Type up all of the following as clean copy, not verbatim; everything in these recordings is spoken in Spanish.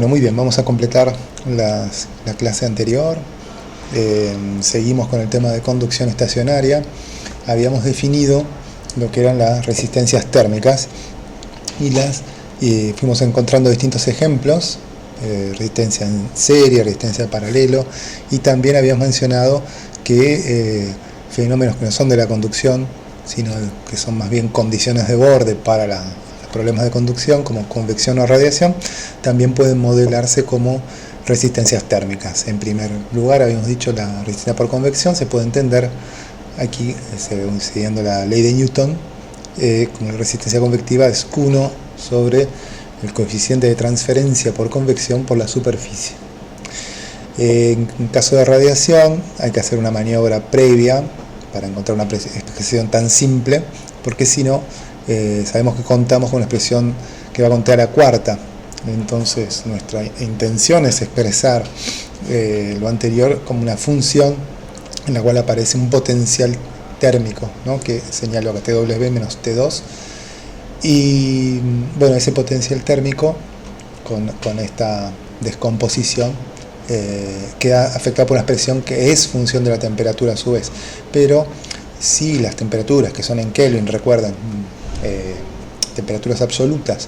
Bueno, muy bien, vamos a completar la clase anterior. Seguimos con el tema de conducción estacionaria. Habíamos definido lo que eran las resistencias térmicas y fuimos encontrando distintos ejemplos, resistencia en serie, resistencia en paralelo, y también habíamos mencionado que fenómenos que no son de la conducción, sino que son más bien condiciones de borde para los problemas de conducción, como convección o radiación, también pueden modelarse como resistencias térmicas. En primer lugar, habíamos dicho la resistencia por convección se puede entender aquí, siguiendo la ley de Newton, como la resistencia convectiva es 1 sobre el coeficiente de transferencia por convección por la superficie. En caso de radiación hay que hacer una maniobra previa para encontrar una expresión tan simple, porque si no, sabemos que contamos con una expresión que va a contar a cuarta. Entonces nuestra intención es expresar lo anterior como una función en la cual aparece un potencial térmico, ¿no? Que señalo acá TW menos T2, y bueno, ese potencial térmico con esta descomposición queda afectado por una expresión que es función de la temperatura a su vez. Pero si las temperaturas, que son en Kelvin, recuerden, temperaturas absolutas,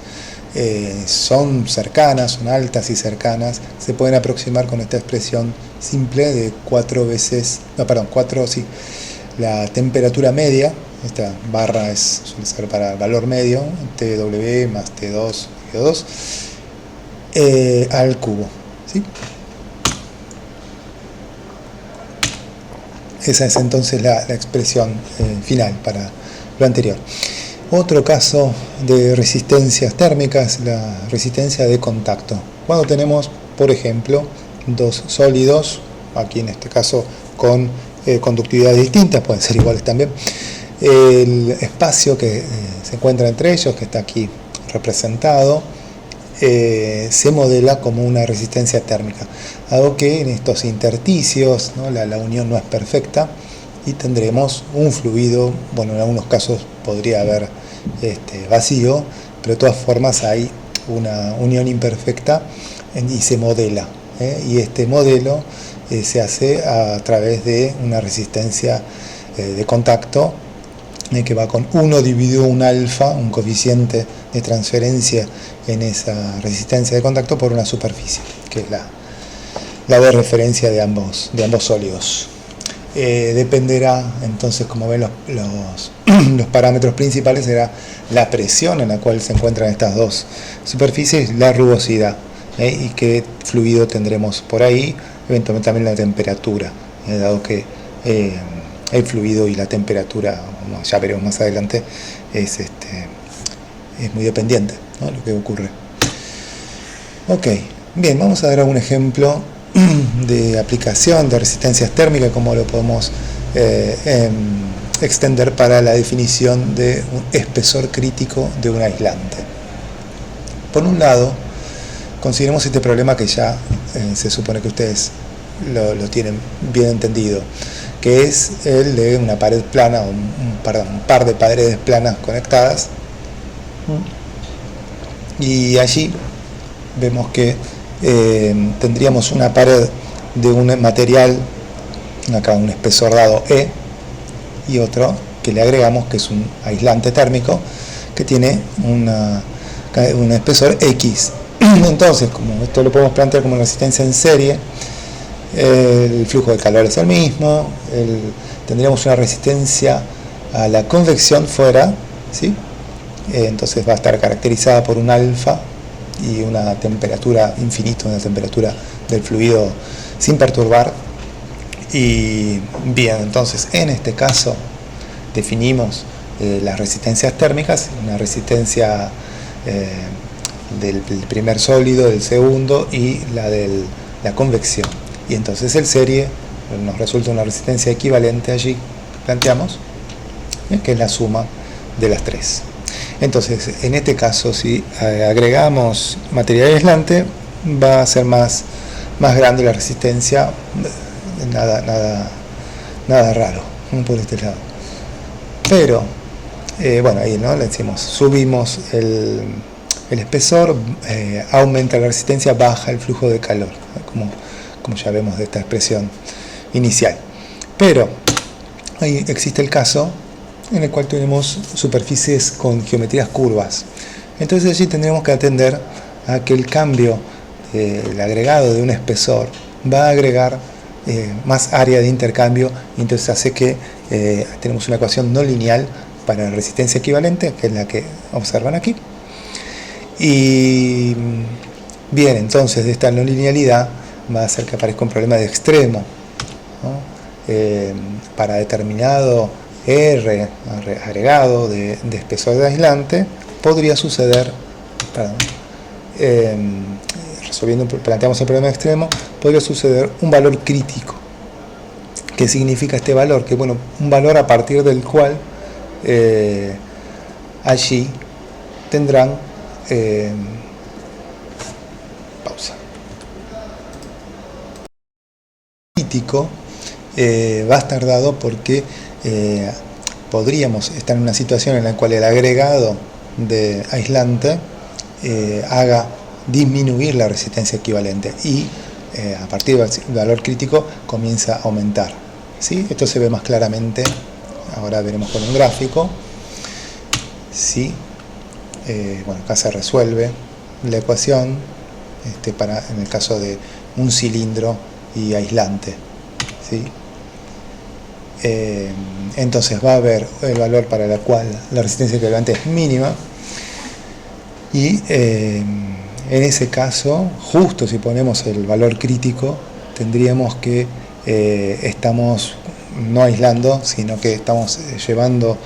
son cercanas, son altas y cercanas, se pueden aproximar con esta expresión simple de 4 veces, la temperatura media. Esta barra suele ser para el valor medio, TW más T2, G2, al cubo, ¿sí? Esa es entonces la expresión final para lo anterior. Otro caso de resistencias térmicas, la resistencia de contacto. Cuando tenemos, por ejemplo, dos sólidos, aquí en este caso con conductividades distintas, pueden ser iguales también, el espacio que se encuentra entre ellos, que está aquí representado, se modela como una resistencia térmica, dado que en estos intersticios, ¿no? la unión no es perfecta y tendremos un fluido. Bueno, en algunos casos podría haber vacío, pero de todas formas hay una unión imperfecta y se modela, y este modelo se hace a través de una resistencia de contacto que va con 1 dividido un alfa, un coeficiente de transferencia en esa resistencia de contacto por una superficie, que es la de referencia de ambos sólidos. Dependerá entonces, como ven, los parámetros principales será la presión en la cual se encuentran estas dos superficies, la rugosidad, y qué fluido tendremos por ahí, eventualmente también la temperatura, dado que el fluido y la temperatura, como ya veremos más adelante, es muy dependiente, ¿no? Lo que ocurre. Ok, bien, vamos a dar un ejemplo de aplicación de resistencias térmicas, como lo podemos extender para la definición de un espesor crítico de un aislante. Por un lado, consideremos este problema que ya se supone que ustedes lo tienen bien entendido, que es el de una pared plana, un par de paredes planas conectadas, y allí vemos que tendríamos una pared de un material, acá un espesor dado E, y otro que le agregamos, que es un aislante térmico, que tiene un espesor X. Entonces, como esto lo podemos plantear como resistencia en serie, el flujo de calor es el mismo, tendríamos una resistencia a la convección fuera, ¿sí? Entonces va a estar caracterizada por un alfa y una temperatura infinita, una temperatura del fluido sin perturbar. Y bien, entonces en este caso definimos las resistencias térmicas, una resistencia del primer sólido, del segundo, y la de la convección. Y entonces el serie nos resulta una resistencia equivalente allí, planteamos, que es la suma de las tres. Entonces, en este caso, si agregamos material aislante, va a ser más grande la resistencia, nada raro, por este lado. Pero, bueno, ahí, ¿no? Le decimos, subimos el espesor aumenta la resistencia, baja el flujo de calor, como ya vemos de esta expresión inicial. Pero ahí existe el caso en el cual tenemos superficies con geometrías curvas. Entonces allí tendremos que atender a que el cambio, el agregado de un espesor, va a agregar más área de intercambio, y entonces hace que tenemos una ecuación no lineal para la resistencia equivalente, que es la que observan aquí. Y bien, entonces de esta no linealidad va a hacer que aparezca un problema de extremo, ¿no? Para determinado R agregado de espesor de aislante, podría suceder, planteamos el problema de extremo, podría suceder un valor crítico. ¿Qué significa este valor? Que bueno, un valor a partir del cual allí tendrán crítico va a estar dado porque podríamos estar en una situación en la cual el agregado de aislante haga disminuir la resistencia equivalente y a partir del valor crítico comienza a aumentar, ¿sí? Esto se ve más claramente, ahora veremos con un gráfico, ¿sí? Bueno, acá se resuelve la ecuación en el caso de un cilindro y aislante, ¿sí? Entonces va a haber el valor para el cual la resistencia equivalente es mínima, y en ese caso, justo si ponemos el valor crítico, tendríamos que estamos no aislando, sino que estamos llevando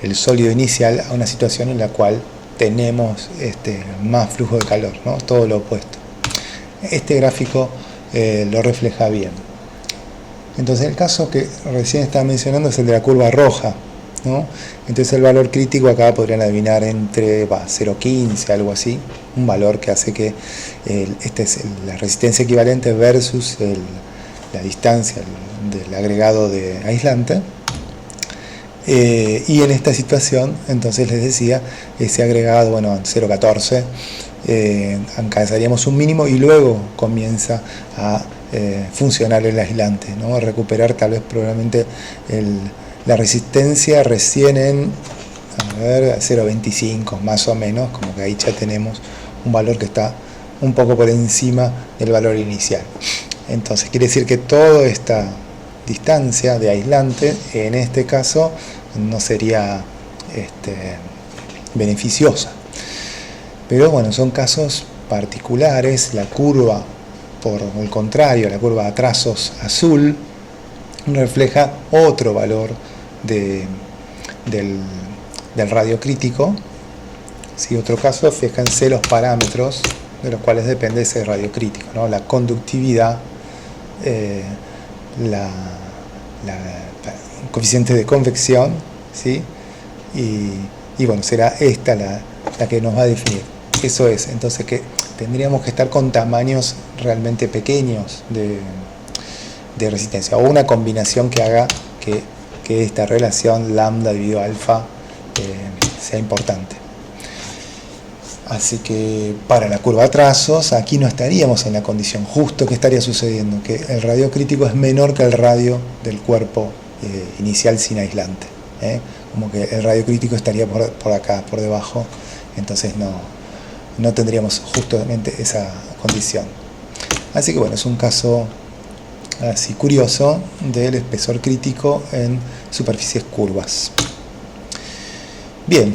el sólido inicial a una situación en la cual tenemos más flujo de calor, ¿no? Todo lo opuesto. Este gráfico lo refleja bien. Entonces el caso que recién estaba mencionando es el de la curva roja, ¿no? Entonces el valor crítico acá podrían adivinar entre 0,15, algo así, un valor que hace que es la resistencia equivalente versus la distancia del agregado de aislante. Y en esta situación, entonces les decía, ese agregado, bueno, 0,14, alcanzaríamos un mínimo y luego comienza a funcionar el aislante, ¿no? Recuperar tal vez probablemente la resistencia recién en 0,25 más o menos, como que ahí ya tenemos un valor que está un poco por encima del valor inicial. Entonces quiere decir que toda esta distancia de aislante en este caso no sería beneficiosa, pero bueno, son casos particulares. La curva, por el contrario, la curva a trazos azul refleja otro valor del radio crítico, ¿sí? Otro caso, fíjense los parámetros de los cuales depende ese radio crítico, ¿no? La conductividad, el coeficiente de convección, ¿sí? Y bueno, será esta la que nos va a definir. Eso es, entonces que tendríamos que estar con tamaños realmente pequeños de resistencia, o una combinación que haga que esta relación lambda dividido alfa sea importante. Así que para la curva de trazos, aquí no estaríamos en la condición. Justo que estaría sucediendo, que el radio crítico es menor que el radio del cuerpo inicial sin aislante, como que el radio crítico estaría por acá, por debajo, entonces no tendríamos justamente esa condición. Así que bueno, es un caso así curioso del espesor crítico en superficies curvas. Bien,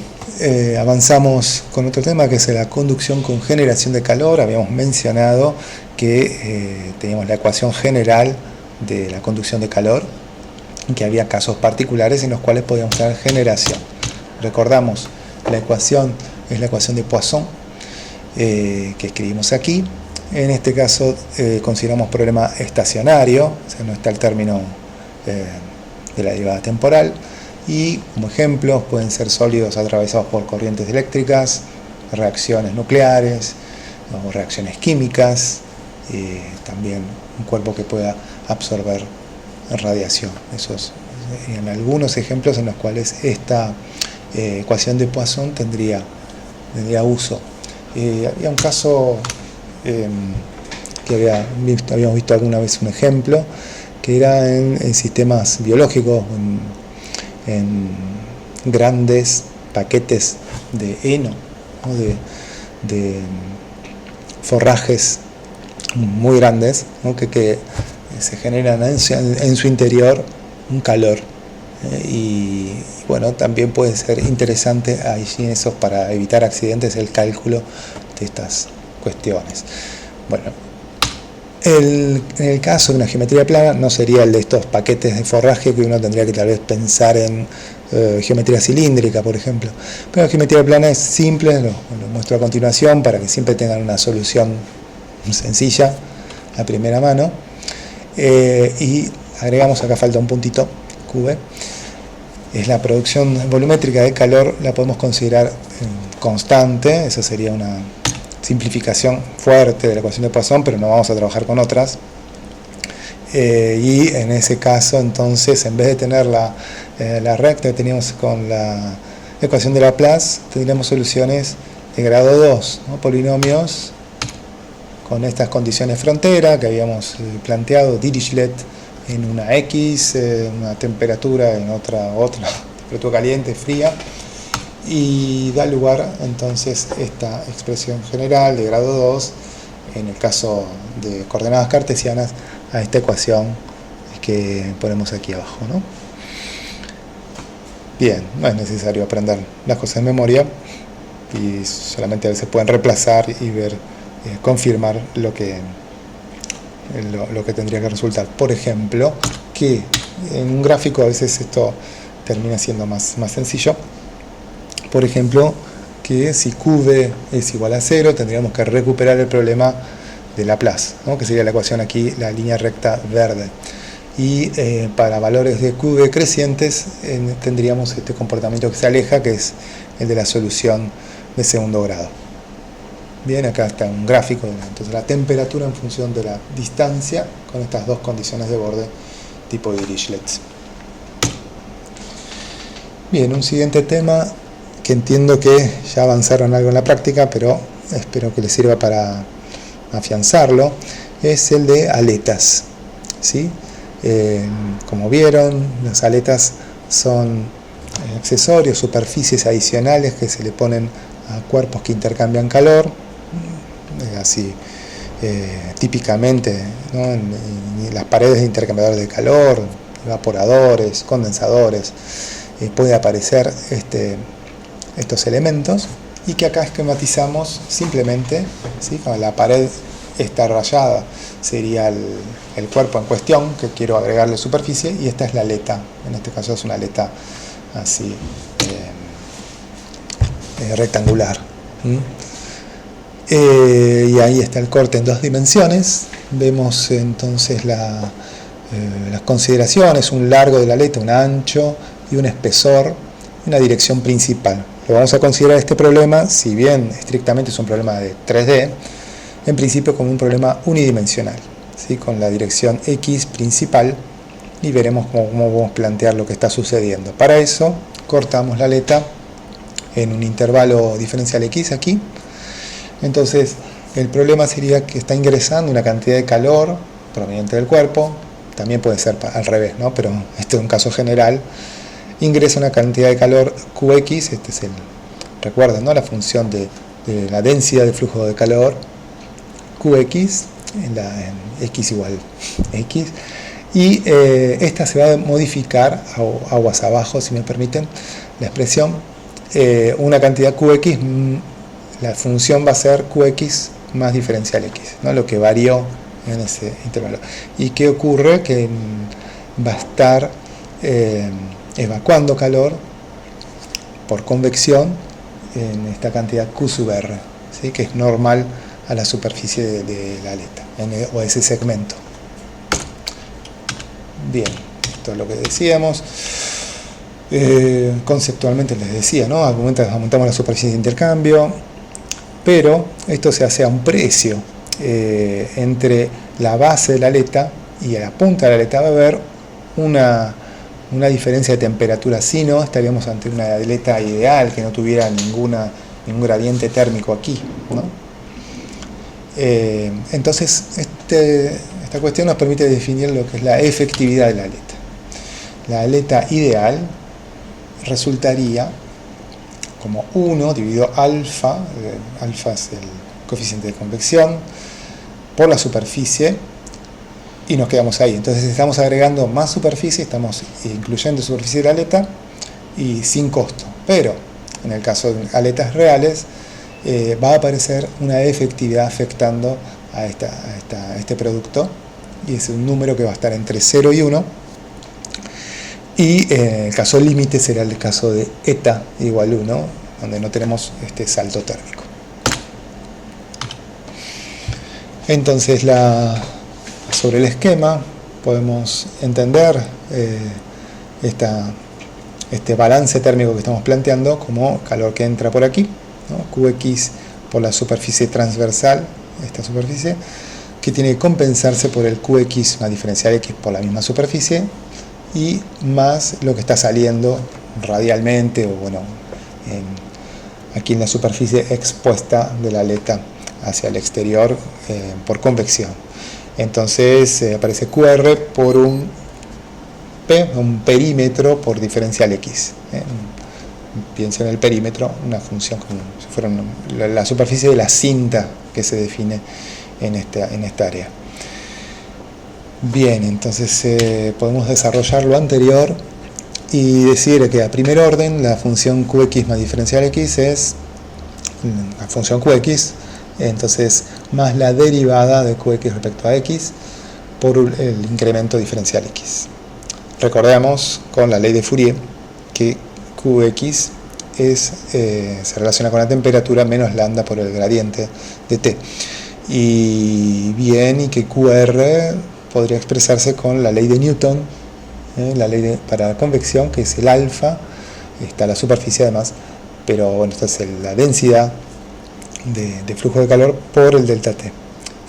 avanzamos con otro tema, que es la conducción con generación de calor. Habíamos mencionado que teníamos la ecuación general de la conducción de calor, y que había casos particulares en los cuales podíamos tener generación. Recordamos, la ecuación es la ecuación de Poisson, que escribimos aquí. En este caso consideramos problema estacionario, o sea, no está el término de la derivada temporal, y como ejemplos pueden ser sólidos atravesados por corrientes eléctricas, reacciones nucleares o reacciones químicas, también un cuerpo que pueda absorber radiación. Esos en algunos ejemplos en los cuales esta ecuación de Poisson tendría tendría uso. Había un caso que habíamos visto alguna vez un ejemplo, que era en sistemas biológicos, en grandes paquetes de heno, ¿no? de forrajes muy grandes, ¿no? que se generan en su interior un calor. Y bueno, también puede ser interesante allí en eso para evitar accidentes el cálculo de estas cuestiones. Bueno, en el caso de una geometría plana no sería el de estos paquetes de forraje que uno tendría que tal vez pensar en geometría cilíndrica, por ejemplo. Pero la geometría plana es simple, lo muestro a continuación para que siempre tengan una solución sencilla a primera mano. Y agregamos, acá falta un puntito, QV. Es la producción volumétrica de calor, la podemos considerar constante, eso sería una simplificación fuerte de la ecuación de Poisson, pero no vamos a trabajar con otras. Y en ese caso, entonces, en vez de tener la recta que teníamos con la ecuación de Laplace, tendríamos soluciones de grado 2, ¿no? Polinomios con estas condiciones frontera que habíamos planteado, Dirichlet en una X, una temperatura en otra temperatura caliente, fría, y da lugar entonces esta expresión general de grado 2, en el caso de coordenadas cartesianas, a esta ecuación que ponemos aquí abajo, ¿no? Bien, no es necesario aprender las cosas de memoria y solamente a veces pueden reemplazar y ver, confirmar lo que tendría que resultar. Por ejemplo, que en un gráfico a veces esto termina siendo más sencillo. Por ejemplo, que si QV es igual a 0, tendríamos que recuperar el problema de Laplace, ¿no? Que sería la ecuación aquí, la línea recta verde. Y para valores de QV crecientes tendríamos este comportamiento que se aleja, que es el de la solución de segundo grado. Bien, acá está un gráfico, entonces la temperatura en función de la distancia con estas dos condiciones de borde tipo Dirichlet. Bien, un siguiente tema que entiendo que ya avanzaron algo en la práctica, pero espero que les sirva para afianzarlo, es el de aletas, ¿sí? Como vieron, las aletas son accesorios, superficies adicionales que se le ponen a cuerpos que intercambian calor, así típicamente, ¿no? en las paredes de intercambiadores de calor, evaporadores, condensadores, puede aparecer estos elementos, y que acá esquematizamos simplemente, ¿sí? Cuando la pared está rayada sería el cuerpo en cuestión que quiero agregarle superficie, y esta es la aleta, en este caso es una aleta así rectangular. Y ahí está el corte en 2 dimensiones. Vemos entonces las consideraciones, un largo de la aleta, un ancho y un espesor, y una dirección principal. Lo vamos a considerar este problema, si bien estrictamente es un problema de 3D, en principio como un problema unidimensional, ¿sí? Con la dirección X principal, y veremos cómo vamos a plantear lo que está sucediendo. Para eso cortamos la aleta en un intervalo diferencial X aquí. Entonces el problema sería que está ingresando una cantidad de calor proveniente del cuerpo, también puede ser al revés, ¿no? Pero este es un caso general. Ingresa una cantidad de calor Qx, este es recuerden, ¿no? La función de la densidad de flujo de calor, Qx, en X igual X, y esta se va a modificar aguas abajo, si me permiten la expresión, una cantidad Qx, la función va a ser Qx más diferencial X, ¿no? Lo que varió en ese intervalo. ¿Y qué ocurre? Que va a estar evacuando calor por convección en esta cantidad Q sub R, ¿sí? Que es normal a la superficie de la aleta, o ese segmento. Bien, esto es lo que decíamos. Conceptualmente les decía, ¿no? Aumentamos la superficie de intercambio, pero esto se hace a un precio. Entre la base de la aleta y la punta de la aleta va a haber una diferencia de temperatura. Si no, estaríamos ante una aleta ideal que no tuviera ninguna ningún gradiente térmico aquí, ¿no? Entonces, esta cuestión nos permite definir lo que es la efectividad de la aleta. La aleta ideal resultaría como 1 dividido alfa, alfa es el coeficiente de convección, por la superficie, y nos quedamos ahí. Entonces estamos agregando más superficie, estamos incluyendo superficie de la aleta y sin costo. Pero en el caso de aletas reales va a aparecer una efectividad afectando a este producto, y es un número que va a estar entre 0 y 1, y el caso límite será el caso de eta igual 1, donde no tenemos este salto térmico. Entonces, sobre el esquema podemos entender este balance térmico que estamos planteando como calor que entra por aquí, ¿no? Qx por la superficie transversal, esta superficie, que tiene que compensarse por el Qx más diferencial x por la misma superficie, y más lo que está saliendo radialmente, o bueno, aquí en la superficie expuesta de la aleta hacia el exterior por convección. Entonces aparece QR por un perímetro por diferencial x. Piensen en el perímetro, una función como si fuera la superficie de la cinta que se define en esta área. Bien, entonces podemos desarrollar lo anterior y decir que a primer orden la función Qx más diferencial x es la función Qx, entonces más la derivada de Qx respecto a x por el incremento diferencial x. Recordemos con la ley de Fourier que Qx se relaciona con la temperatura menos lambda por el gradiente de t. Y bien, y que QR podría expresarse con la ley de Newton, la ley para la convección, que es el alfa, está la superficie además, pero bueno, esta es la densidad de flujo de calor por el delta T.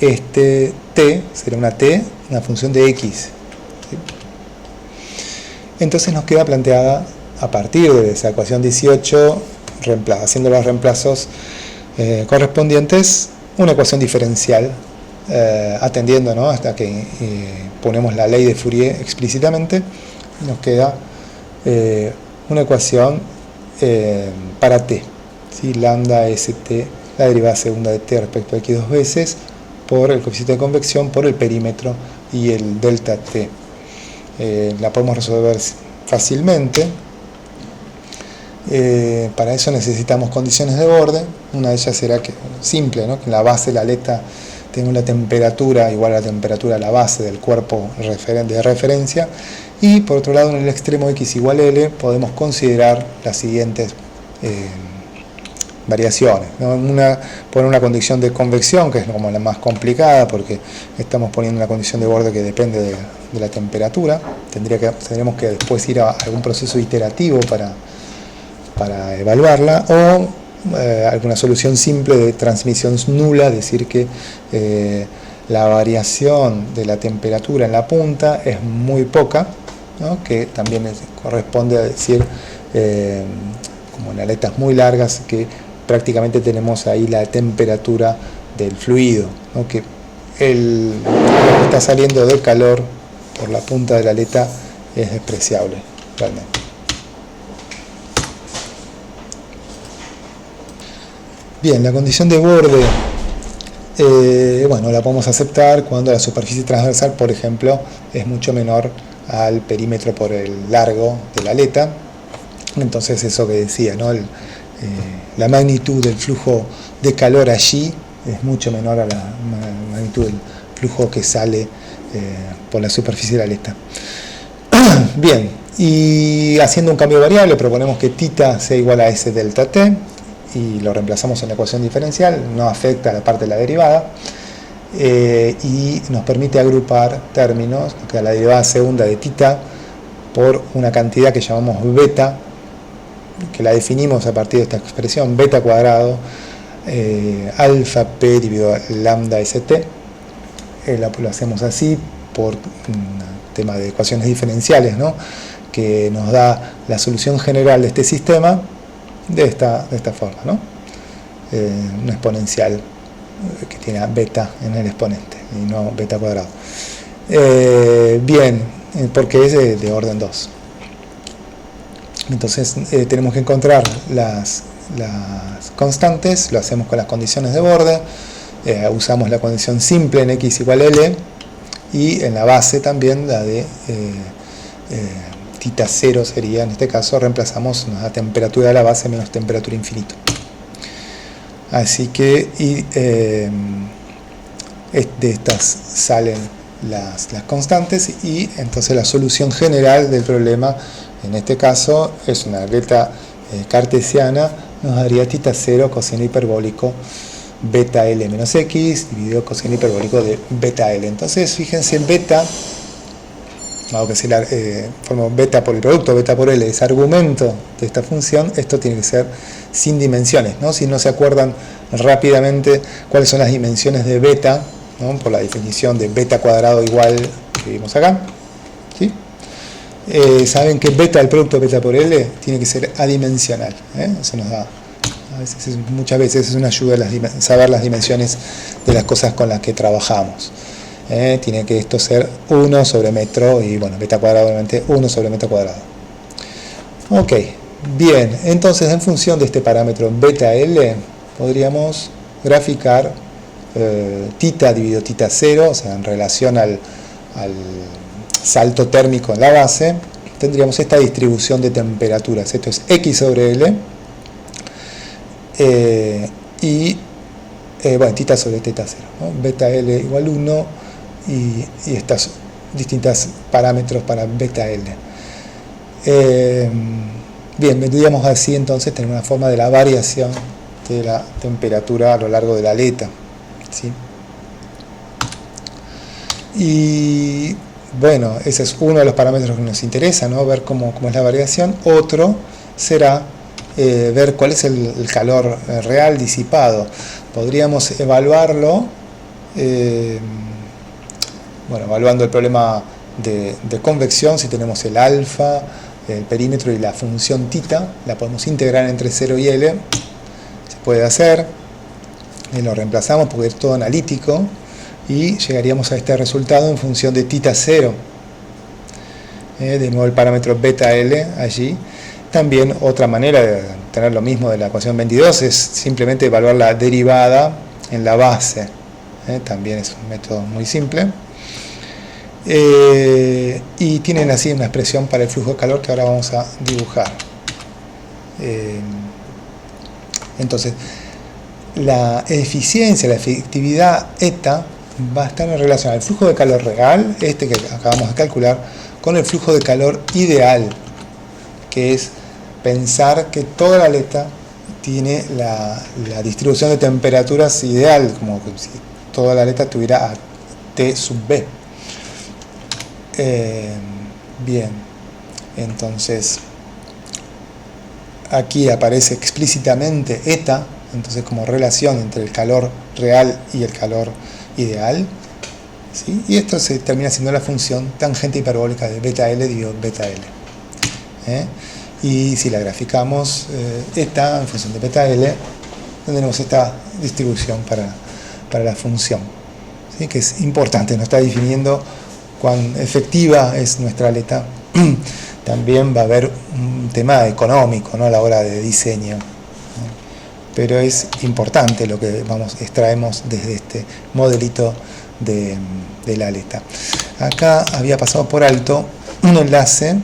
Este T será una función de X, ¿sí? Entonces nos queda planteada a partir de esa ecuación 18, haciendo los reemplazos correspondientes, una ecuación diferencial, atendiendo, ¿no?, hasta que ponemos la ley de Fourier explícitamente. Nos queda una ecuación para t, ¿sí? Lambda st, la derivada segunda de t respecto a x dos veces, por el coeficiente de convección, por el perímetro y el delta t. La podemos resolver fácilmente. Para eso necesitamos condiciones de borde. Una de ellas será simple, ¿no?, que en la base de la aleta tenga una temperatura igual a la temperatura de la base del cuerpo de referencia, y por otro lado en el extremo x igual L podemos considerar las siguientes variaciones, ¿no? Poner una condición de convección, que es como la más complicada porque estamos poniendo una condición de borde que depende de la temperatura. Tendríamos que después ir a algún proceso iterativo para evaluarla, o alguna solución simple de transmisión nula, es decir que la variación de la temperatura en la punta es muy poca, ¿no?, que también corresponde a decir, como en aletas muy largas, que prácticamente tenemos ahí la temperatura del fluido, ¿no?, que lo que está saliendo de calor por la punta de la aleta es despreciable realmente. Bien, la condición de borde, bueno, la podemos aceptar cuando la superficie transversal, por ejemplo, es mucho menor al perímetro por el largo de la aleta. Entonces, eso que decía, ¿no?, la magnitud del flujo de calor allí es mucho menor a la magnitud del flujo que sale por la superficie de la aleta. Bien, y haciendo un cambio de variable, proponemos que θ sea igual a S delta T, y lo reemplazamos en la ecuación diferencial, no afecta a la parte de la derivada, y nos permite agrupar términos, que es la derivada segunda de θ por una cantidad que llamamos beta, que la definimos a partir de esta expresión, beta cuadrado, alfa p dividido lambda st. Lo hacemos así por un tema de ecuaciones diferenciales, ¿no?, que nos da la solución general de este sistema de esta forma, ¿no? una exponencial que tiene beta en el exponente y no beta cuadrado. Bien, porque es de orden 2. Entonces tenemos que encontrar las constantes, lo hacemos con las condiciones de borde, usamos la condición simple en x igual L, y en la base también la de θ 0 sería, en este caso reemplazamos la temperatura de la base menos temperatura infinito. Así que de estas salen las constantes, y entonces la solución general del problema en este caso es una aleta cartesiana, nos daría θ 0 coseno hiperbólico beta L menos x dividido coseno hiperbólico de beta L. Entonces fíjense, beta, aunque se forma beta por el producto, beta por L, es argumento de esta función. Esto tiene que ser sin dimensiones, ¿no? Si no se acuerdan rápidamente cuáles son las dimensiones de beta, ¿no? Por la definición de beta cuadrado igual que vimos acá, ¿sí? Saben que beta, el producto de beta por L, tiene que ser adimensional, ¿eh? Eso nos da, muchas veces es una ayuda saber las dimensiones de las cosas con las que trabajamos. Tiene que esto ser 1 sobre metro, y bueno, beta cuadrado obviamente 1 sobre metro cuadrado. Ok, bien, entonces en función de este parámetro beta L podríamos graficar θ dividido θ 0, o sea, en relación al salto térmico en la base, tendríamos esta distribución de temperaturas. Esto es x sobre L, y bueno, θ sobre θ 0, ¿no? Beta L igual 1, y estas distintos parámetros para beta L. Bien, vendríamos así entonces tener una forma de la variación de la temperatura a lo largo de la aleta, ¿sí? Y bueno, ese es uno de los parámetros que nos interesa, ¿no? Ver cómo es la variación. Otro será ver cuál es el calor real disipado. Podríamos evaluarlo, bueno, evaluando el problema de convección. Si tenemos el alfa, el perímetro y la función θ, la podemos integrar entre 0 y L. Se puede hacer, lo reemplazamos porque es todo analítico, y llegaríamos a este resultado en función de θ 0. De nuevo el parámetro beta L allí. También otra manera de tener lo mismo de la ecuación 22 es simplemente evaluar la derivada en la base. También es un método muy simple. Y tienen así una expresión para el flujo de calor que ahora vamos a dibujar. Entonces, la eficiencia, la efectividad eta va a estar en relación al flujo de calor real, este que acabamos de calcular, con el flujo de calor ideal, que es pensar que toda la aleta tiene la distribución de temperaturas ideal, como si toda la aleta tuviera a T sub B. Bien, entonces aquí aparece explícitamente eta, entonces como relación entre el calor real y el calor ideal, ¿sí? Y esto se termina siendo la función tangente hiperbólica de beta L dividido beta L. Y si la graficamos eta en función de beta L, tendremos esta distribución para la función, ¿sí? Que es importante, nos está definiendo cuán efectiva es nuestra aleta. También va a haber un tema económico, ¿no? A la hora de diseño, ¿no? Pero es importante lo que extraemos desde este modelito de la aleta. Acá había pasado por alto un enlace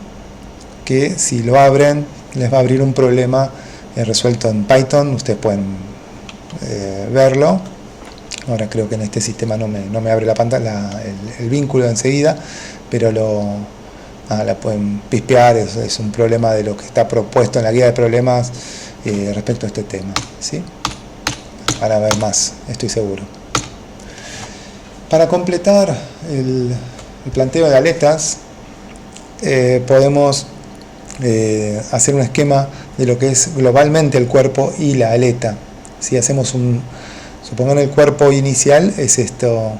que, si lo abren, les va a abrir un problema resuelto en Python. Ustedes pueden verlo. Ahora creo que en este sistema no me abre la pantalla, el vínculo enseguida, pero la pueden pispear. Es un problema de lo que está propuesto en la guía de problemas respecto a este tema, ¿sí? Para ver más, estoy seguro. Para completar el planteo de aletas, podemos hacer un esquema de lo que es globalmente el cuerpo y la aleta. Si hacemos supongan el cuerpo inicial es esto,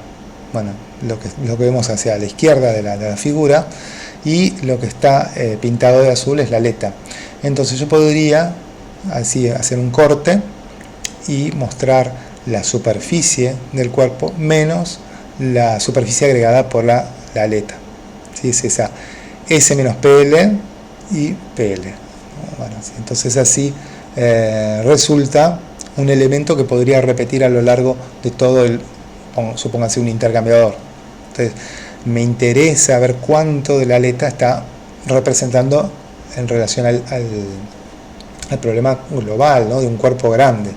bueno, lo que vemos hacia la izquierda de la figura, y lo que está pintado de azul es la aleta. Entonces yo podría así hacer un corte y mostrar la superficie del cuerpo menos la superficie agregada por la aleta. ¿Sí? Es esa S menos PL y PL. Bueno, ¿sí? Entonces así resulta un elemento que podría repetir a lo largo de todo el, supóngase, un intercambiador. Entonces me interesa ver cuánto de la aleta está representando en relación al problema global, ¿no? De un cuerpo grande.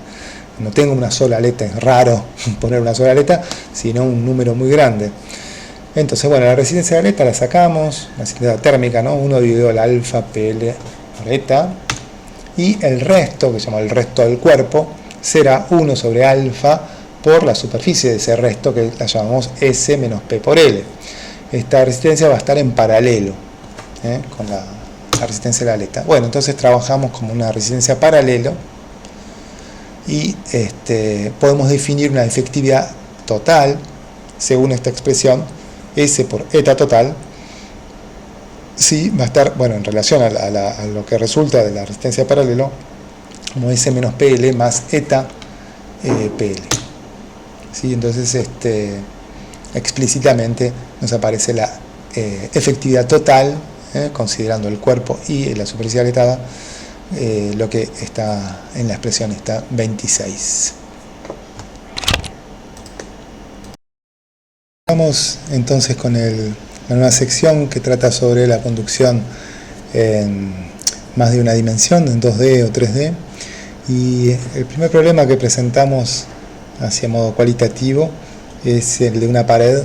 No tengo una sola aleta, es raro poner una sola aleta, sino un número muy grande. Entonces, bueno, la resistencia de aleta la sacamos, la resistencia térmica, ¿no? 1 dividido el alfa PL aleta, y el resto, que se llama el resto del cuerpo, será 1 sobre alfa por la superficie de ese resto, que la llamamos S menos P por L. Esta resistencia va a estar en paralelo con la resistencia de la aleta. Bueno, entonces trabajamos como una resistencia paralelo y podemos definir una efectividad total según esta expresión, S por eta total, sí, va a estar, bueno, en relación a lo que resulta de la resistencia paralelo, como S menos PL más eta PL. ¿Sí? Entonces, explícitamente nos aparece la efectividad total, considerando el cuerpo y la superficie aletada, lo que está en la expresión está 26. Vamos entonces con la nueva sección que trata sobre la conducción en más de una dimensión, en 2D o 3D. Y el primer problema que presentamos hacia modo cualitativo es el de una pared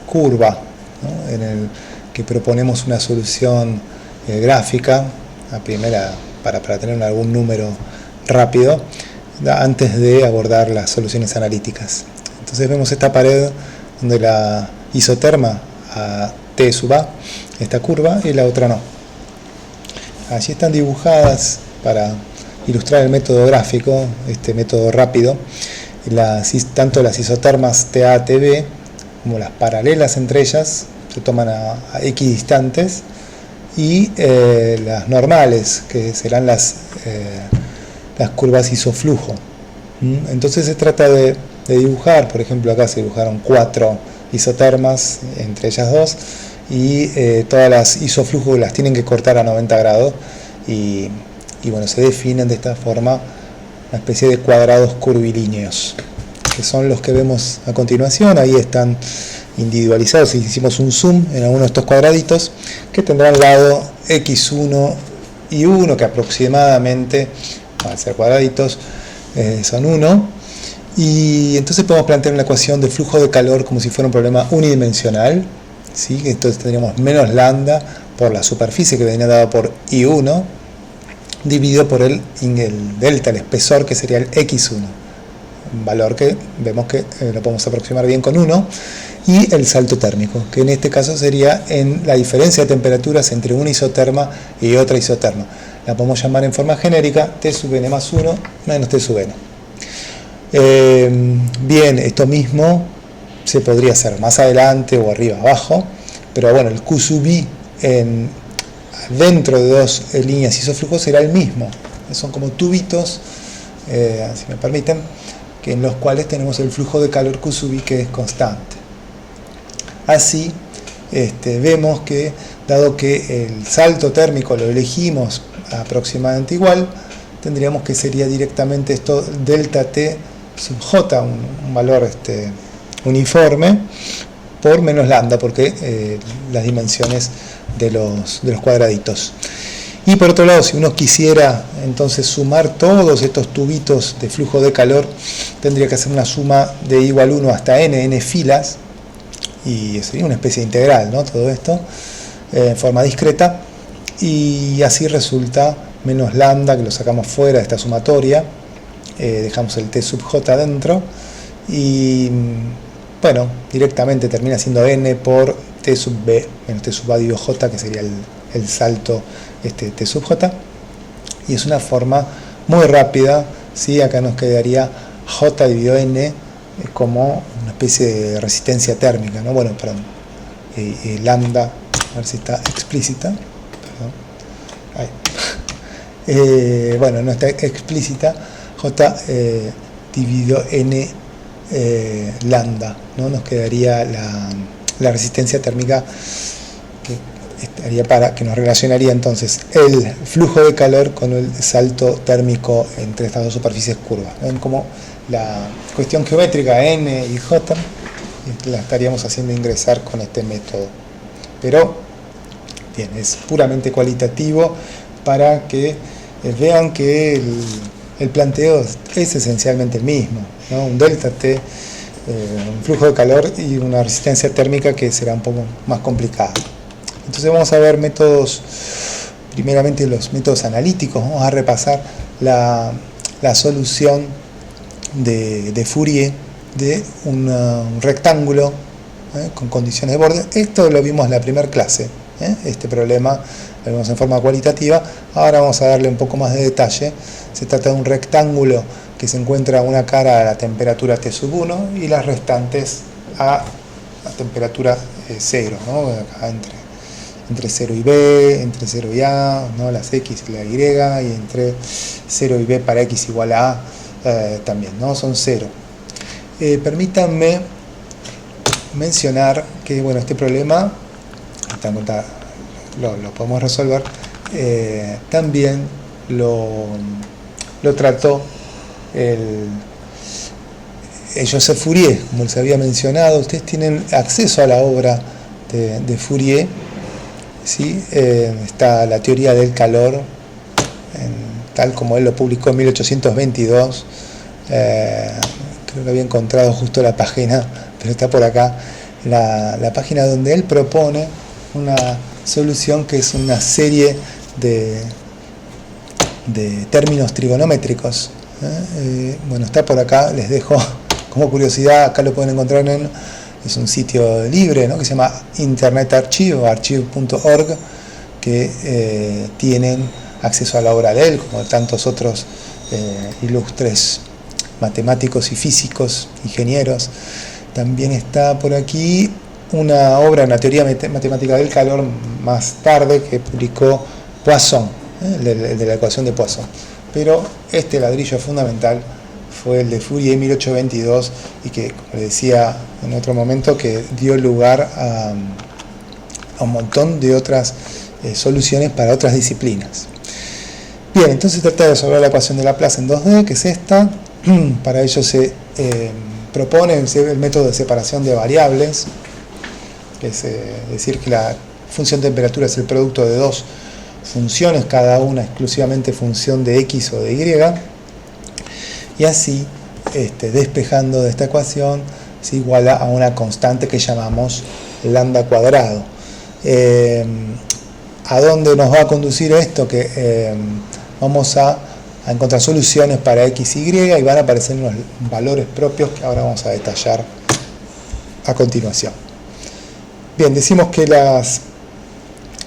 curva, ¿no? En el que proponemos una solución gráfica, la primera para tener algún número rápido, antes de abordar las soluciones analíticas. Entonces vemos esta pared donde la isoterma a T sub A está curva y la otra no. Allí están dibujadas, para ilustrar el método gráfico, este método rápido, tanto las isotermas TA, TB, como las paralelas entre ellas, se toman a equidistantes, y las normales, que serán las curvas isoflujo. Entonces se trata de dibujar, por ejemplo acá se dibujaron 4 isotermas entre ellas dos, y todas las isoflujos las tienen que cortar a 90 grados y bueno, se definen de esta forma una especie de cuadrados curvilíneos, que son los que vemos a continuación. Ahí están individualizados, hicimos un zoom en alguno de estos cuadraditos que tendrán lado x1 y 1, que aproximadamente, al ser cuadraditos, son 1. Y entonces podemos plantear una ecuación de flujo de calor como si fuera un problema unidimensional, ¿sí? Entonces tendríamos menos lambda por la superficie, que venía dada por I1, dividido por el delta, el espesor, que sería el x1, un valor que vemos que lo podemos aproximar bien con 1, y el salto térmico, que en este caso sería en la diferencia de temperaturas entre una isoterma y otra isoterma. La podemos llamar en forma genérica T sub n más 1 menos T sub n. Bien, esto mismo se podría hacer más adelante o arriba abajo, pero bueno, el Q sub I dentro de dos líneas isoflujos será el mismo. Son como tubitos, si me permiten, en los cuales tenemos el flujo de calor Q sub I, que es constante. Así vemos que, dado que el salto térmico lo elegimos aproximadamente igual, tendríamos que sería directamente esto delta T sub J, un valor uniforme, por menos lambda, porque las dimensiones de los cuadraditos. Y por otro lado, si uno quisiera entonces sumar todos estos tubitos de flujo de calor, tendría que hacer una suma de igual 1 hasta n filas, y sería una especie de integral, ¿no? Todo esto en forma discreta, y así resulta menos lambda, que lo sacamos fuera de esta sumatoria, dejamos el T sub J adentro, y bueno, directamente termina siendo n por T sub B menos T sub A dividido J, que sería el salto T sub J, y es una forma muy rápida, ¿sí? Acá nos quedaría J dividido N como una especie de resistencia térmica, ¿no? Bueno, perdón, lambda, a ver si está explícita, perdón. Bueno, no está explícita, J dividido n lambda, ¿no? Nos quedaría la resistencia térmica que estaría que nos relacionaría entonces el flujo de calor con el salto térmico entre estas dos superficies curvas. Ven como la cuestión geométrica n y j la estaríamos haciendo ingresar con este método, pero bien, es puramente cualitativo para que vean que el planteo es esencialmente el mismo, ¿no? Un delta T, un flujo de calor y una resistencia térmica que será un poco más complicada. Entonces vamos a ver métodos, primeramente los métodos analíticos. Vamos a repasar la solución de Fourier de un rectángulo con condiciones de borde. Esto lo vimos en la primera clase, este problema lo vimos en forma cualitativa. Ahora vamos a darle un poco más de detalle. Se trata de un rectángulo que se encuentra una cara a la temperatura T1 y las restantes a la temperatura 0, ¿no? Acá entre 0 y B, entre 0 y A, ¿no? Las X y la Y, y entre 0 y B para X igual a A también, ¿no? Son 0. Permítanme mencionar que, bueno, este problema lo podemos resolver. También lo trató Joseph Fourier, como les había mencionado. Ustedes tienen acceso a la obra de Fourier, ¿sí? Está la teoría del calor, tal como él lo publicó en 1822. Creo que había encontrado justo la página, pero está por acá, la página donde él propone una solución que es una serie de términos trigonométricos. Bueno, está por acá, les dejo como curiosidad. Acá lo pueden encontrar es un sitio libre, ¿no? Que se llama Internet Archive o archive.org, que tienen acceso a la obra de él, como de tantos otros ilustres matemáticos y físicos, ingenieros. También está por aquí una obra, una teoría matemática del calor más tarde que publicó Poisson, de la ecuación de Poisson. Pero este ladrillo fundamental fue el de Fourier 1822 y que, como les decía en otro momento, que dio lugar a un montón de otras soluciones para otras disciplinas. Bien, entonces trata de resolver la ecuación de Laplace en 2D, que es esta. Para ello se propone el método de separación de variables, que es decir que la función de temperatura es el producto de dos funciones, cada una exclusivamente función de X o de Y, y así, despejando de esta ecuación, se iguala a una constante que llamamos lambda cuadrado. ¿A dónde nos va a conducir esto? Que vamos a encontrar soluciones para X, Y, y van a aparecer unos valores propios que ahora vamos a detallar a continuación. Bien, decimos que las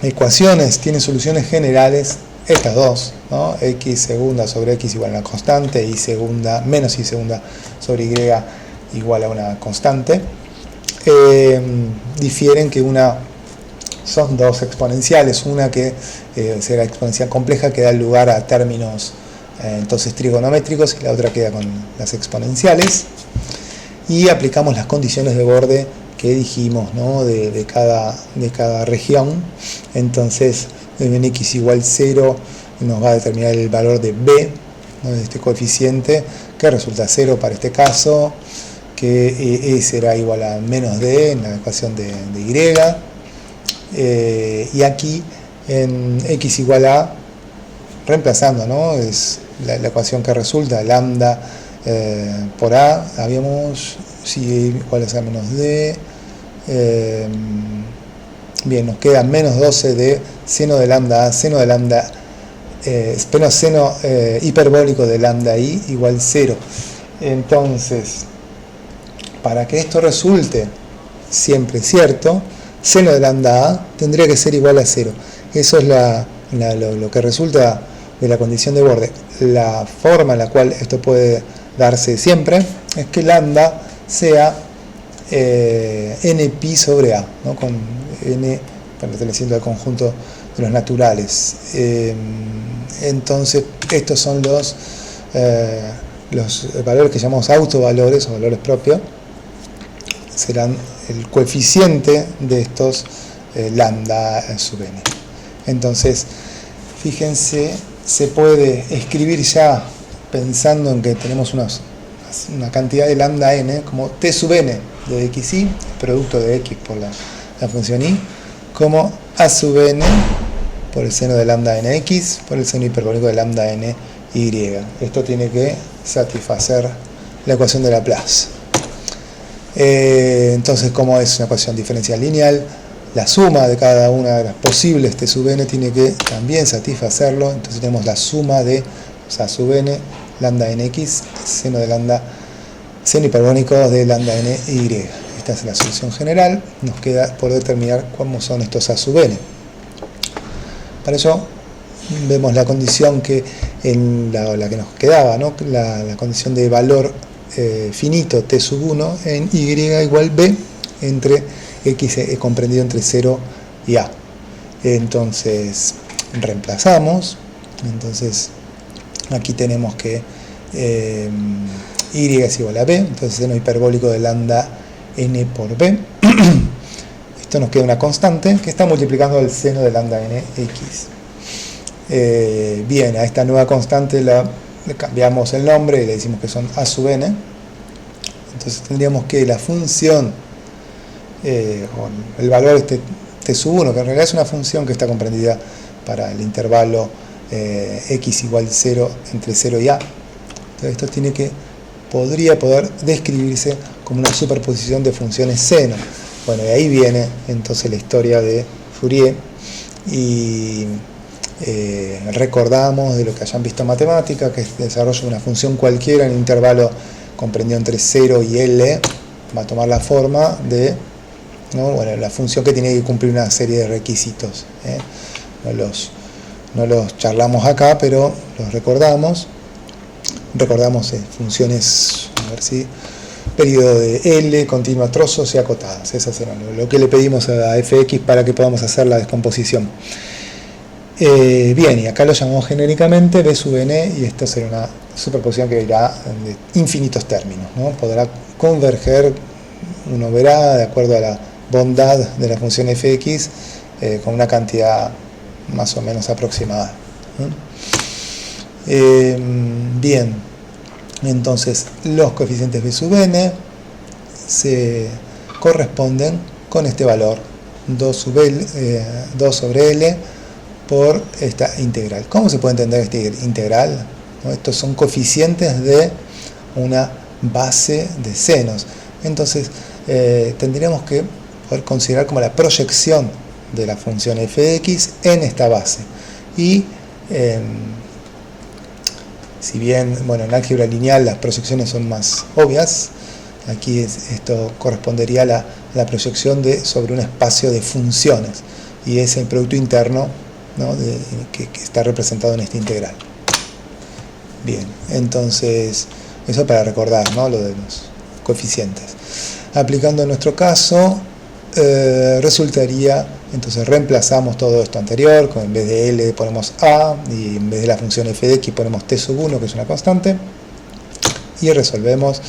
ecuaciones tienen soluciones generales, estas dos, ¿no? X segunda sobre X igual a una constante, Y segunda menos Y segunda sobre Y igual a una constante. Difieren que son dos exponenciales, una que será exponencial compleja, que da lugar a términos entonces trigonométricos, y la otra queda con las exponenciales, y aplicamos las condiciones de borde que dijimos, ¿no? de cada región. Entonces en X igual 0 nos va a determinar el valor de B, ¿no? De este coeficiente, que resulta 0 para este caso, que E será igual a menos D en la ecuación de Y, y aquí en X igual a, reemplazando, ¿no? Es la ecuación que resulta, lambda por A, habíamos, si igual a menos D, bien, nos queda menos 12 de seno de lambda A, seno de lambda, seno hiperbólico de lambda I igual 0. Entonces, para que esto resulte siempre cierto, seno de lambda A tendría que ser igual a 0. Eso es lo que resulta de la condición de borde. La forma en la cual esto puede darse siempre es que lambda sea n-pi sobre A, ¿no? Con n perteneciendo al conjunto de los naturales. Entonces estos son los los valores que llamamos autovalores o valores propios serán el coeficiente de estos lambda sub n. Entonces, fíjense, se puede escribir ya pensando en que tenemos una cantidad de lambda n como t sub n de xy, producto de x por la función y, como a sub n por el seno de lambda nx por el seno hiperbólico de lambda ny. Esto tiene que satisfacer la ecuación de Laplace. Entonces, como es una ecuación diferencial lineal, la suma de cada una de las posibles t sub n tiene que también satisfacerlo. Entonces tenemos la suma de a sub n lambda nx seno de lambda seno hiperbólico de lambda ny. Esta es la solución general. Nos queda por determinar cómo son estos a sub n. Para ello vemos la condición que en la que nos quedaba, ¿no? la condición de valor finito t sub 1 en y igual b entre x comprendido entre 0 y a. Entonces reemplazamos. Entonces aquí tenemos que y es igual a b, entonces seno hiperbólico de lambda n por b. Esto nos queda una constante que está multiplicando el seno de lambda nx. Bien, a esta nueva constante le cambiamos el nombre y le decimos que son a sub n. Entonces tendríamos que la función, el valor este t sub 1, que en realidad es una función que está comprendida para el intervalo x igual 0 entre 0 y a. Entonces esto podría poder describirse como una superposición de funciones seno. Bueno, de ahí viene entonces la historia de Fourier y recordamos de lo que hayan visto en matemática, que es el desarrollo de una función cualquiera en un intervalo comprendido entre 0 y L, va a tomar la forma de, ¿no? Bueno, la función que tiene que cumplir una serie de requisitos. No los charlamos acá, pero los recordamos. Recordamos funciones, a ver si, periodo de L, continua, trozos y acotadas. Esas eran lo que le pedimos a fx para que podamos hacer la descomposición. Bien, y acá lo llamamos genéricamente b sub n, y esta será una superposición que irá de infinitos términos, ¿no? Podrá converger, uno verá, de acuerdo a la bondad de la función fx, con una cantidad más o menos aproximada. Bien, entonces los coeficientes b sub n se corresponden con este valor 2 sobre L por esta integral. ¿Cómo se puede entender esta integral? ¿No? Estos son coeficientes de una base de senos. Entonces tendríamos que poder considerar como la proyección de la función fx en esta base. Y si bien, bueno, en álgebra lineal las proyecciones son más obvias, aquí esto correspondería a la proyección sobre un espacio de funciones, y es el producto interno, ¿no? que está representado en esta integral. Bien, entonces eso para recordar, ¿no? Lo de los coeficientes. Aplicando en nuestro caso, resultaría, entonces reemplazamos todo esto anterior, en vez de L ponemos A, y en vez de la función f de x ponemos t sub 1, que es una constante, y resolvemos.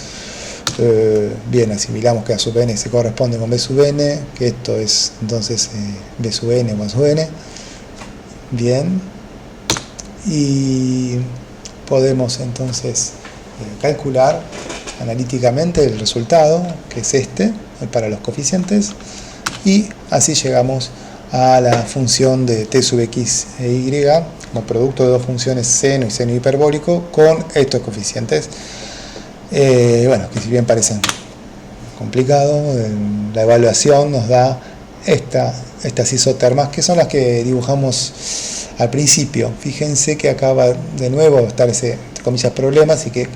Bien, asimilamos que a sub n se corresponde con b sub n, que esto es entonces b sub n más sub n. Bien, y podemos entonces calcular analíticamente el resultado, que es este, para los coeficientes, y así llegamos a la función de t sub x e y como producto de dos funciones seno y seno hiperbólico con estos coeficientes. Bueno, que si bien parecen complicados, la evaluación nos da estas isotermas, que son las que dibujamos al principio. Fíjense que acaba de nuevo estar ese, entre comillas, problema, así que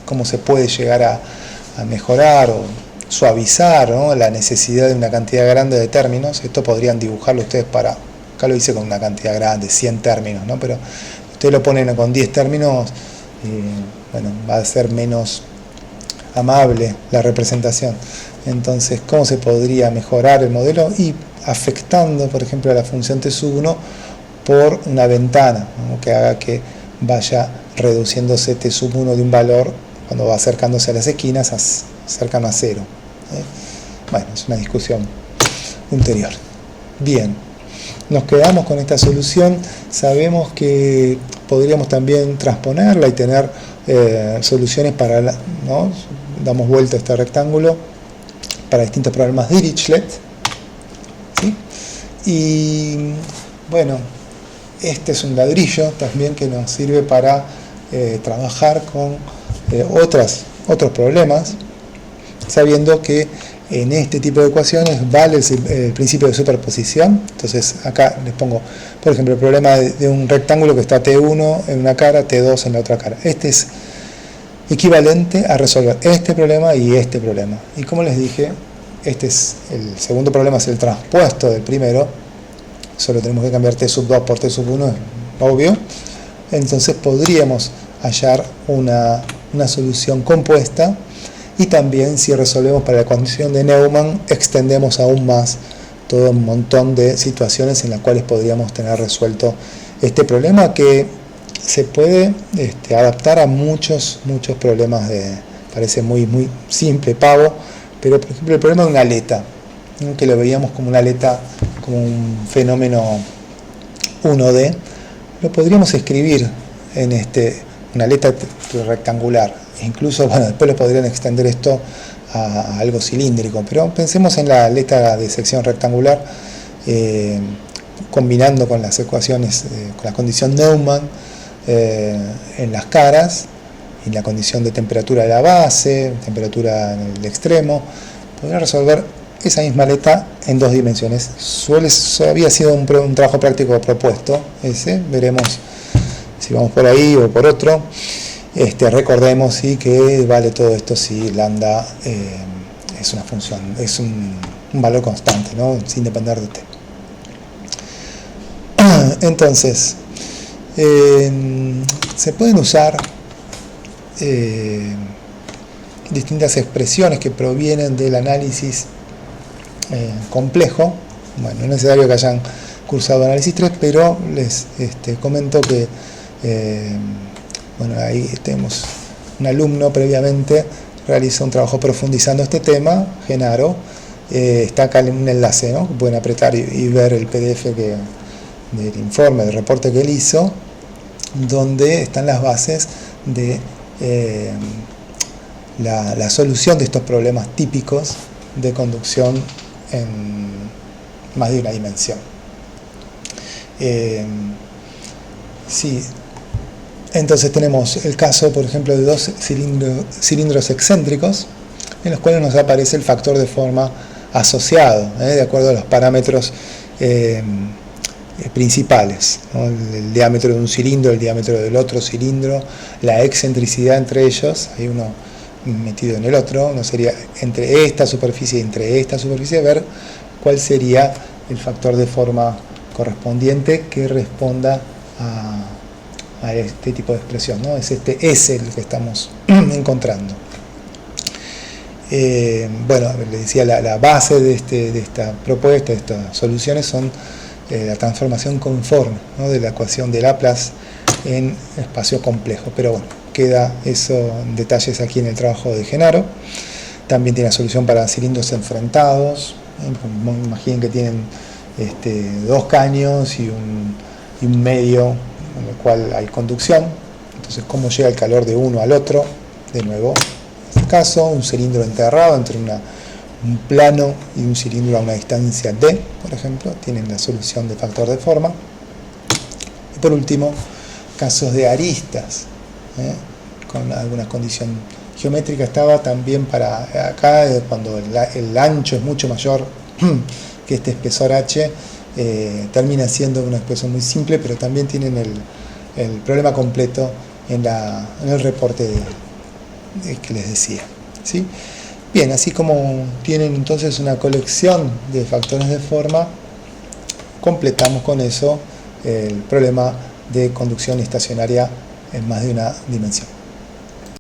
cómo se puede llegar a mejorar o suavizar, ¿no? La necesidad de una cantidad grande de términos. Esto podrían dibujarlo ustedes acá lo hice con una cantidad grande, 100 términos, ¿no? Pero ustedes lo ponen con 10 términos y bueno, va a ser menos amable la representación. Entonces, ¿cómo se podría mejorar el modelo? Y afectando, por ejemplo, a la función t sub 1 por una ventana, ¿no? Que haga que vaya reduciéndose t sub 1 de un valor cuando va acercándose a las esquinas, cercano a cero. Bueno, es una discusión ulterior. Bien, nos quedamos con esta solución. Sabemos que podríamos también transponerla y tener soluciones para, ¿no? Damos vuelta a este rectángulo para distintos problemas de Dirichlet, ¿sí? Y bueno, este es un ladrillo también que nos sirve para trabajar con otros problemas, sabiendo que en este tipo de ecuaciones vale el principio de superposición. Entonces acá les pongo, por ejemplo, el problema de un rectángulo que está T1 en una cara, T2 en la otra cara. Este es equivalente a resolver este problema y este problema. Y como les dije, el segundo problema es el traspuesto del primero. Solo tenemos que cambiar T sub 2 por T sub 1, es obvio. Entonces podríamos hallar una solución compuesta. Y también, si resolvemos para la condición de Neumann, extendemos aún más todo un montón de situaciones en las cuales podríamos tener resuelto este problema, que se puede adaptar a muchos problemas. Parece muy simple, pavo, pero por ejemplo el problema de una aleta, ¿no? Que lo veíamos como una aleta, como un fenómeno 1D, lo podríamos escribir en una aleta rectangular. Incluso, bueno, después lo podrían extender esto a algo cilíndrico, pero pensemos en la aleta de sección rectangular, combinando con las ecuaciones, con la condición Neumann en las caras, y la condición de temperatura de la base, temperatura en el extremo, podría resolver esa misma aleta en 2 dimensiones. Había sido un trabajo práctico propuesto ese, veremos si vamos por ahí o por otro. Recordemos sí, que vale todo esto si lambda es una función, es un valor constante, ¿no? Sin depender de t. Entonces, se pueden usar distintas expresiones que provienen del análisis complejo. Bueno, no es necesario que hayan cursado análisis 3, pero les comento que bueno, ahí tenemos un alumno previamente realizó un trabajo profundizando este tema, Genaro. Está acá en un enlace, ¿no? Pueden apretar y ver el PDF del informe, del reporte que él hizo, donde están las bases de la solución de estos problemas típicos de conducción en más de una dimensión. Sí. Entonces tenemos el caso, por ejemplo, de 2 cilindros excéntricos, en los cuales nos aparece el factor de forma asociado, de acuerdo a los parámetros principales, ¿no? El diámetro de un cilindro, el diámetro del otro cilindro, la excentricidad entre ellos, hay uno metido en el otro, uno sería entre esta superficie y entre esta superficie, ver cuál sería el factor de forma correspondiente que responda a este tipo de expresión, ¿no? Es el que estamos encontrando. Bueno, les decía, la base de esta propuesta, de estas soluciones, son la transformación conforme, ¿no? De la ecuación de Laplace en espacio complejo. Pero bueno, queda eso en detalles aquí en el trabajo de Genaro. También tiene la solución para cilindros enfrentados. Imaginen que tienen 2 caños y un medio en el cual hay conducción. Entonces, ¿cómo llega el calor de uno al otro? De nuevo, en este caso, un cilindro enterrado entre un plano y un cilindro a una distancia d, por ejemplo, tienen la solución de factor de forma. Y por último, casos de aristas, con alguna condición geométrica. Estaba también para acá, cuando el ancho es mucho mayor que este espesor h, termina siendo una expresión muy simple, pero también tienen el problema completo en el reporte que les decía, ¿sí? Bien, así como tienen entonces una colección de factores de forma, completamos con eso el problema de conducción estacionaria en más de una dimensión.